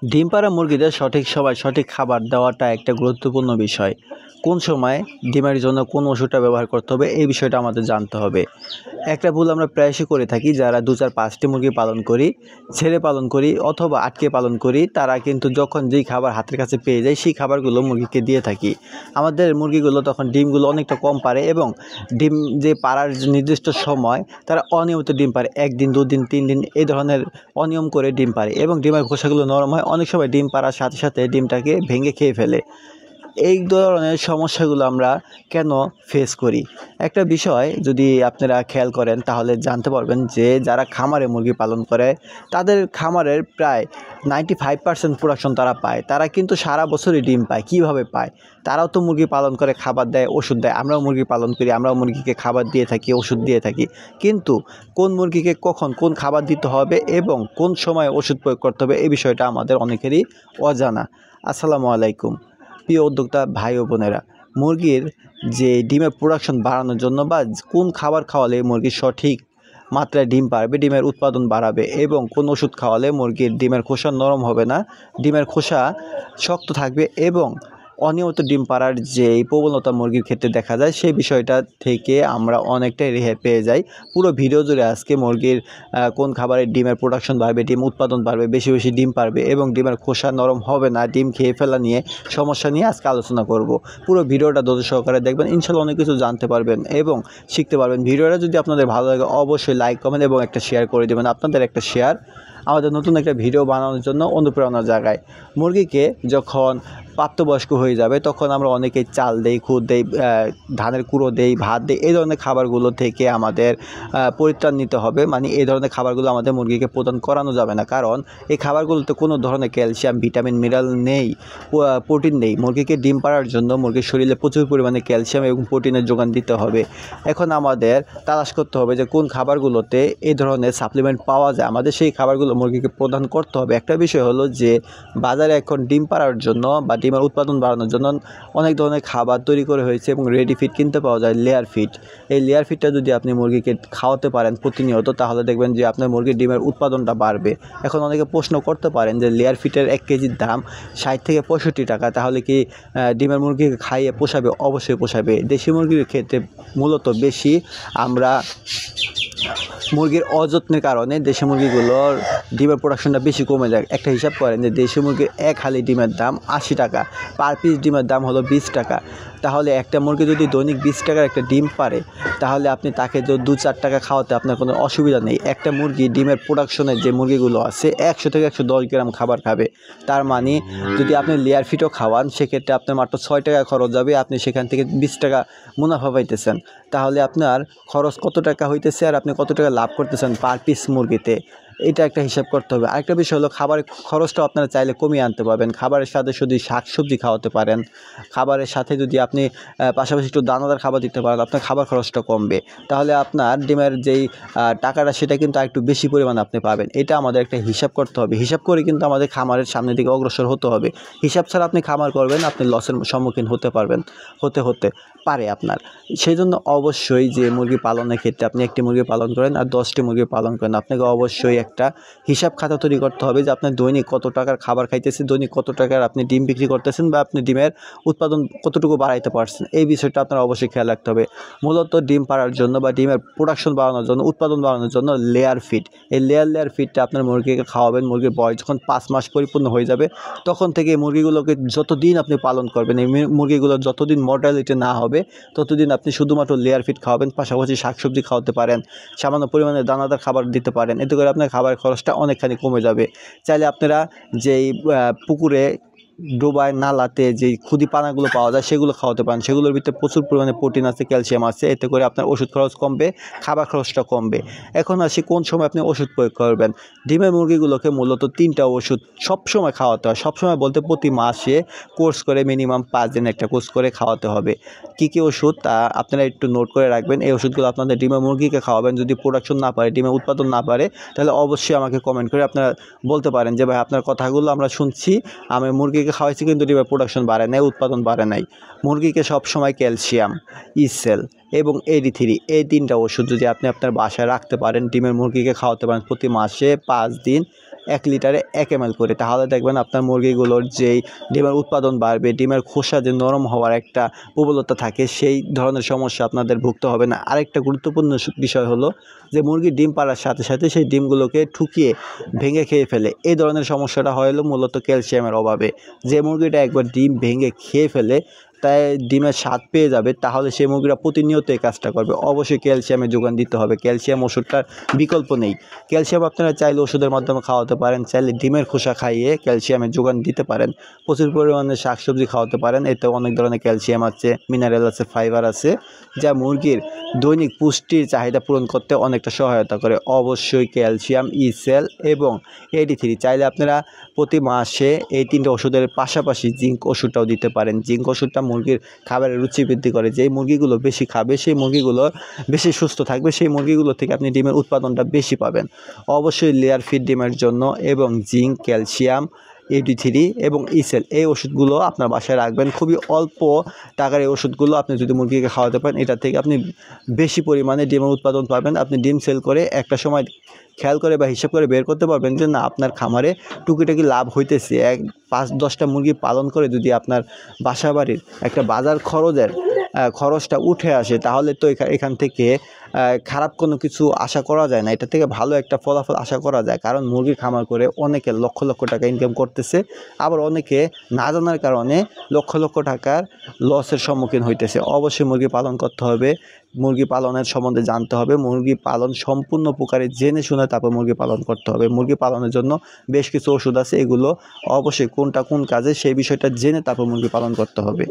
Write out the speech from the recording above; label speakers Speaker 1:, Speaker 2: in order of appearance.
Speaker 1: ডিম পাড়া মুরগিদের সঠিক সময় সঠিক খাবার দেওয়াটা একটা গুরুত্বপূর্ণ বিষয়। কোন সময় ডিমের জন্য কোন ওষুধটা ব্যবহার করতে হবে এই বিষয়টা আমাদের জানতে হবে। একটা ভুল আমরা প্রায়শই করে থাকি, যারা ২-৪-৫টি মুরগি পালন করি, ছেড়ে পালন করি অথবা আটকে পালন করি, তারা কিন্তু যখন যেই খাবার হাতের কাছে পেয়ে যায় সেই খাবারগুলো মুরগিকে দিয়ে থাকি। আমাদের মুরগিগুলো তখন ডিমগুলো অনেকটা কম পারে এবং ডিম যে পাড়ার যে নির্দিষ্ট সময়, তারা অনিয়মিত ডিম পারে। ১ দিন, ২ দিন, ৩ দিন এই ধরনের অনিয়ম করে ডিম পারে এবং ডিমের খোসাগুলো নরম হয়। অনেক সময় ডিম পাড়ার সাথে সাথে ডিমটাকে ভেঙে খেয়ে ফেলে। এই ধরনের সমস্যাগুলো আমরা কেন ফেস করি? একটা বিষয় যদি আপনারা খেয়াল করেন তাহলে জানতে পারবেন যে যারা খামারে মুরগি পালন করে তাদের খামারের প্রায় 95% প্রোডাকশন তারা পায়। তারা কিন্তু সারা বছরই ডিম পায়। কিভাবে পায়? তারাও তো মুরগি পালন করে, খাবার দেয়, ওষুধ দেয়। আমরাও মুরগি পালন করি, আমরাও মুরগিকে খাবার দিয়ে থাকি, ওষুধ দিয়ে থাকি। কিন্তু কোন মুরগিকে কখন কোন খাবার দিতে হবে এবং কোন সময় ওষুধ প্রয়োগ করতে হবে এই বিষয়টা আমাদের অনেকেরই অজানা। আসসালামু আলাইকুম প্রিয় উদ্যোক্তা ভাই ও বোনেরা। মুরগির যে ডিমের প্রোডাকশন বাড়ানোর জন্য বা কোন খাবার খাওয়ালে মুরগি সঠিক মাত্রায় ডিম পারবে, ডিমের উৎপাদন বাড়াবে এবং কোন ওষুধ খাওয়ালে মুরগির ডিমের খোসা নরম হবে না, ডিমের খোসা শক্ত থাকবে এবং অনিয়মিত ডিম পাড়ার যেই প্রবণতা মুরগির ক্ষেত্রে দেখা যায় সেই বিষয়টা থেকে আমরা অনেকটাই রেহাই পেয়ে যাই। পুরো ভিডিও জুড়ে আজকে মুরগির কোন খাবারে ডিমের প্রোডাকশন বাড়বে, ডিম উৎপাদন বাড়বে, বেশি বেশি ডিম পারবে এবং ডিমের খোসা নরম হবে না, ডিম খেয়ে ফেলা নিয়ে সমস্যা নিয়ে আজকে আলোচনা করব। পুরো ভিডিওটা ধৈর্য সহকারে দেখবেন, ইনশাল্লাহ অনেক কিছু জানতে পারবেন এবং শিখতে পারবেন। ভিডিওটা যদি আপনাদের ভালো লাগে অবশ্যই লাইক, কমেন্ট এবং একটা শেয়ার করে দেবেন। আপনাদের একটা শেয়ার আমাদের নতুন একটা ভিডিও বানানোর জন্য অনুপ্রেরণা জাগায়। মুরগিকে যখন প্রাপ্তবয়স্ক হয়ে যাবে তখন আমরা অনেকেই চাল দেই, খুদ দেই, ধানের কুড়ো দেই, ভাত দেই। এই ধরনের খাবারগুলো থেকে আমাদের পরিত্রাণ নিতে হবে। মানে এই ধরনের খাবারগুলো আমাদের মুরগিকে প্রদান করানো যাবে না, কারণ এই খাবারগুলোতে কোনো ধরনের ক্যালসিয়াম, ভিটামিন, মিনারেল নেই, প্রোটিন নেই। মুরগিকে ডিম পাড়ার জন্য মুরগির শরীরে প্রচুর পরিমাণে ক্যালসিয়াম এবং প্রোটিনের যোগান দিতে হবে। এখন আমাদের তালাশ করতে হবে যে কোন খাবারগুলোতে এই ধরনের সাপ্লিমেন্ট পাওয়া যায়, আমাদের সেই খাবারগুলো মুরগিকে প্রদান করতে হবে। একটা বিষয় হলো যে বাজারে এখন ডিম পাড়ার জন্য বা ডিমের উৎপাদন বাড়ানোর জন্য অনেক ধরনের খাবার তৈরি করে হয়েছে এবং রেডি ফিড কিনতে পাওয়া যায়, লেয়ার ফিড। এই লেয়ার ফিডটা যদি আপনি মুরগিকে খাওয়াতে পারেন প্রতিনিয়ত, তাহলে দেখবেন যে আপনার মুরগির ডিমের উৎপাদনটা বাড়বে। এখন অনেকে প্রশ্ন করতে পারেন যে লেয়ার ফিটের 1 কেজির দাম 60 থেকে 65 টাকা, তাহলে কি ডিমের মুরগিকে খাইয়ে পোষাবে? অবশ্যই পোষাবে। দেশি মুরগির ক্ষেত্রে মূলত বেশি আমরা মুরগির অযত্নের কারণে দেশি মুরগিগুলোর ডিমের প্রোডাকশনটা বেশি কমে যায়। একটা হিসাব করেন যে দেশি মুরগির এক হালি ডিমের দাম 80 টাকা, পার পিস ডিমের দাম হলো 20 টাকা। তাহলে একটা মুরগি যদি দৈনিক 20 টাকার একটা ডিম পারে, তাহলে আপনি তাকে তো 2-4 টাকা খাওয়াতে আপনার কোনো অসুবিধা নেই। একটা মুরগি ডিমের প্রোডাকশনের যে মুরগিগুলো আছে 100 থেকে 110 গ্রাম খাবার খাবে। তার মানে যদি আপনি লেয়ার ফিটও খাওয়ান সেক্ষেত্রে আপনার মাত্র 6 টাকা খরচ যাবে, আপনি সেখান থেকে 20 টাকা মুনাফা পাইতেছেন। তাহলে আপনার খরচ কত টাকা হইতেছে আর আপনি কত টাকা লাভ করতেছেন পার পিস মুরগিতে, এটা একটা হিসাব করতে হবে। আরেকটা বিষয় হলো খাবারের খরচটাও আপনারা চাইলে কমিয়ে আনতে পারবেন। খাবারের সাথে যদি শাকসবজি খাওয়াতে পারেন, খাবারের সাথে যদি আপনি পাশাপাশি একটু দানাদার খাবার দিতে পারেন, আপনার খাবার খরচটা কমবে। তাহলে আপনার ডিমের যেই টাকাটা সেটা কিন্তু আরেকটু বেশি পরিমাণে আপনি পাবেন। এটা আমাদের একটা হিসাব করতে হবে। হিসাব করে কিন্তু আমাদের খামারের সামনের দিকে অগ্রসর হতে হবে। হিসাব ছাড়া আপনি খামার করবেন, আপনি লসের সম্মুখীন হতে হতে পারে আপনার। সেই জন্য অবশ্যই যে মুরগি পালনের ক্ষেত্রে আপনি 1টি মুরগি পালন করেন আর 10টি মুরগি পালন করেন, আপনাকে অবশ্যই একটা হিসাব খাতা তৈরি করতে হবে যে আপনার দৈনিক কত টাকার খাবার খাইতেছেন, দৈনিক কত টাকার আপনি ডিম বিক্রি করতেছেন বা আপনি ডিমের উৎপাদন কতটুকু বাড়াইতে পারছেন। এই বিষয়টা আপনার অবশ্যই খেয়াল রাখতে হবে। মূলত ডিম পাড়ার জন্য বা ডিমের প্রোডাকশন বাড়ানোর জন্য, উৎপাদন বাড়ানোর জন্য লেয়ার ফিড, এই লেয়ার ফিডটা আপনার মুরগিকে খাওয়াবেন। মুরগির বয়স যখন 5 মাস পরিপূর্ণ হয়ে যাবে তখন থেকে মুরগিগুলোকে যতদিন আপনি পালন করবেন, এই মুরগিগুলো যতদিন মর্টালিটি না হবে ততদিন আপনি শুধুমাত্র লেয়ার ফিড খাওয়াবেন, পাশাপাশি শাকসবজি খাওয়াতে পারেন, সামান্য পরিমাণে দানাদার খাবার দিতে পারেন। এতে করে আপনার খাবারের খরচটা অনেকখানি কমে যাবে। চাইলে আপনারা যেই পুকুরে ডোবায় নালাতে যেই খুদি পানাগুলো পাওয়া যায় সেগুলো খাওয়াতে পারেন। সেগুলোর ভিতরে প্রচুর পরিমাণে প্রোটিন আছে, ক্যালসিয়াম আছে। এতে করে আপনার ওষুধ খরচ কমবে, খাবার খরচটা কমবে। এখন আসি কোন সময় আপনি ওষুধ প্রয়োগ করবেন। ডিমের মুরগিগুলোকে মূলত 3টা ওষুধ সবসময় খাওয়াতে হয়। সবসময় বলতে প্রতি মাসে কোর্স করে মিনিমাম 5 দিন একটা কোর্স করে খাওয়াতে হবে। কী কী ওষুধ তা আপনারা একটু নোট করে রাখবেন। এই ওষুধগুলো আপনাদের ডিমের মুরগিকে খাওয়াবেন। যদি প্রোডাকশন না পারে, ডিমের উৎপাদন না পারে, তাহলে অবশ্যই আমাকে কমেন্ট করে আপনারা বলতে পারেন যে ভাই আপনার কথাগুলো আমরা শুনছি, আমি মুরগিকে খাওয়াইছি কিন্তু ডিমের প্রোডাকশন বাড়ে নাই, উৎপাদন বাড়ে নাই। মুরগিকে সবসময় ক্যালসিয়াম, ইসেল এবং AD3 এই 3টা ওষুধ যদি আপনি আপনার বাসায় রাখতে পারেন, ডিমের মুরগিকে খাওয়াতে পারেন প্রতি মাসে 5 দিন লিটারে 1 ml করে। তাহলে দেখবেন আপনার মুরগিগুলোর যেই ডিমের উৎপাদন বাড়বে, ডিমের খোসা যে নরম হওয়ার একটা প্রবলতা থাকে, সেই ধরনের সমস্যা আপনাদের ভুগতে হবে না। আরেকটা গুরুত্বপূর্ণ বিষয় হলো যে মুরগি ডিম পাড়ার সাথে সাথে সেই ডিমগুলোকে ঠুকিয়ে ভেঙে খেয়ে ফেলে। এই ধরনের সমস্যাটা হয় হলো মূলত ক্যালসিয়ামের অভাবে। যে মুরগিটা একবার ডিম ভেঙে খেয়ে ফেলে তাই ডিমের স্বাদ পেয়ে যাবে, তাহলে সেই মুরগিরা প্রতিনিয়ত এই কাজটা করবে। অবশ্যই ক্যালসিয়ামের যোগান দিতে হবে। ক্যালসিয়াম ওষুধটার বিকল্প নেই। ক্যালসিয়াম আপনারা চাইলে ওষুধের মাধ্যমে খাওয়াতে পারেন, চাইলে ডিমের খোসা খাইয়ে ক্যালসিয়ামের যোগান দিতে পারেন। প্রচুর পরিমাণে শাকসবজি খাওয়াতে পারেন, এতে অনেক ধরনের ক্যালসিয়াম আছে, মিনারেল আছে, ফাইবার আছে, যা মুরগির দৈনিক পুষ্টির চাহিদা পূরণ করতে অনেকটা সহায়তা করে। অবশ্যই ক্যালসিয়াম, ইসেল এবং AD3 চাইলে আপনারা প্রতি মাসে এই 3টে ওষুধের পাশাপাশি জিঙ্ক ওষুধটাও দিতে পারেন। জিঙ্ক ওষুধটা মুরগির খাবারের রুচি বৃদ্ধি করে। যেই মুরগিগুলো বেশি খাবে সেই মুরগিগুলো বেশি সুস্থ থাকবে, সেই মুরগিগুলো থেকে আপনি ডিমের উৎপাদনটা বেশি পাবেন। অবশ্যই লেয়ার ফিড ডিমের জন্য এবং জিঙ্ক, ক্যালসিয়াম, AD3 এবং ইসেল এই ওষুধগুলো আপনার বাসায় রাখবেন। খুবই অল্প টাকার এই ওষুধগুলো আপনি যদি মুরগিকে খাওয়াতে পারেন, এটা থেকে আপনি বেশি পরিমাণে ডিমের উৎপাদন পাবেন। আপনি ডিম সেল করে একটা সময় খেয়াল করে বা হিসাব করে বের করতে পারবেন যে না, আপনার খামারে টুকিটাকি লাভ হইতেছে। 5-10টা মুরগি পালন করে যদি আপনার বাসা বাড়ির একটা বাজার খরচটা উঠে আসে, তাহলে তো এখান থেকে খারাপ কোনো কিছু আশা করা যায় না। এটা থেকে ভালো একটা ফলাফল আশা করা যায়। কারণ মুরগির খামার করে অনেকে লক্ষ লক্ষ টাকা ইনকাম করতেছে, আবার অনেকে না জানার কারণে লক্ষ লক্ষ টাকার লসের সম্মুখীন হইতেছে। অবশ্যই মুরগি পালন করতে হবে, মুরগি পালনের সম্বন্ধে জানতে হবে, মুরগি পালন সম্পূর্ণ প্রকারে জেনে শুনে তারপর মুরগি পালন করতে হবে। মুরগি পালনের জন্য বেশ কিছু ওষুধ আছে, এগুলো অবশ্যই কোনটা কোন কাজে সেই বিষয়টা জেনে তারপর মুরগি পালন করতে হবে।